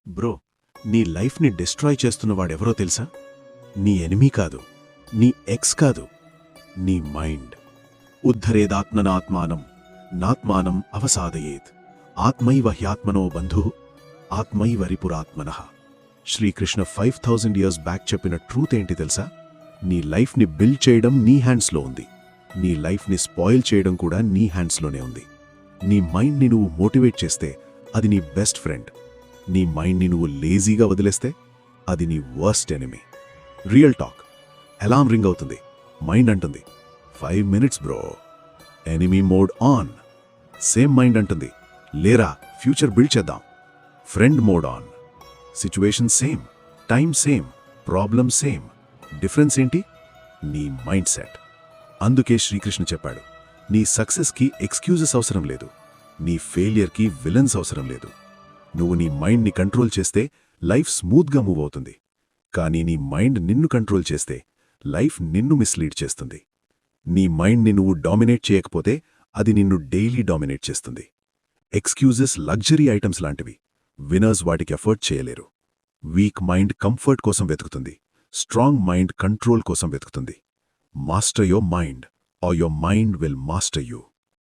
Bro, నీ లైఫ్ని destroy చేస్తున్నవాడెవరో తెలుసా? నీ ఎనిమీ కాదు, నీ ఎక్స్ కాదు, నీ మైండ్. ఉద్ధరేదాత్మనాత్మానం నాత్మానం అవసాదయేత్ ఆత్మైవ హ్యాత్మనో బంధు ఆత్మైవ రిపురాత్మనః. శ్రీకృష్ణ 5000 ఇయర్స్ బ్యాక్ చెప్పిన ట్రూత్ ఏంటి తెలుసా? నీ లైఫ్ని బిల్డ్ చేయడం నీ హ్యాండ్స్లో ఉంది, నీ లైఫ్ని స్పాయిల్ చేయడం కూడా నీ హ్యాండ్స్లోనే ఉంది. నీ మైండ్ని నువ్వు మోటివేట్ చేస్తే అది నీ బెస్ట్ ఫ్రెండ్, నీ మైండ్ని నువ్వు లేజీగా వదిలేస్తే అది నీ worst enemy. Real talk. Alarm ring అవుతుంది, మైండ్ అంటుంది 5 minutes bro, enemy mode on. Same mind అంటుంది, లేరా ఫ్యూచర్ బిల్డ్ చేద్దాం. Friend mode on. Situation same, time same, problem same. Difference ఏంటి? నీ మైండ్ సెట్. అందుకే శ్రీకృష్ణ చెప్పాడు, నీ సక్సెస్కి ఎక్స్క్యూజెస్ అవసరం లేదు, నీ ఫెయిలియర్కి విలన్స్ అవసరం లేదు. నువ్వు నీ మైండ్ని కంట్రోల్ చేస్తే లైఫ్ స్మూత్గా మూవ్ అవుతుంది, కానీ నీ మైండ్ నిన్ను కంట్రోల్ చేస్తే లైఫ్ నిన్ను మిస్లీడ్ చేస్తుంది. నీ మైండ్ని నువ్వు డామినేట్ చేయకపోతే అది నిన్ను డైలీ డామినేట్ చేస్తుంది. ఎక్స్క్యూజెస్ లగ్జరీ ఐటమ్స్ లాంటివి, వినర్స్ వాటికి ఎఫర్ట్ చేయలేరు. వీక్ మైండ్ కంఫర్ట్ కోసం వెతుకుతుంది, స్ట్రాంగ్ మైండ్ కంట్రోల్ కోసం వెతుకుతుంది. Master your mind or your mind will master you.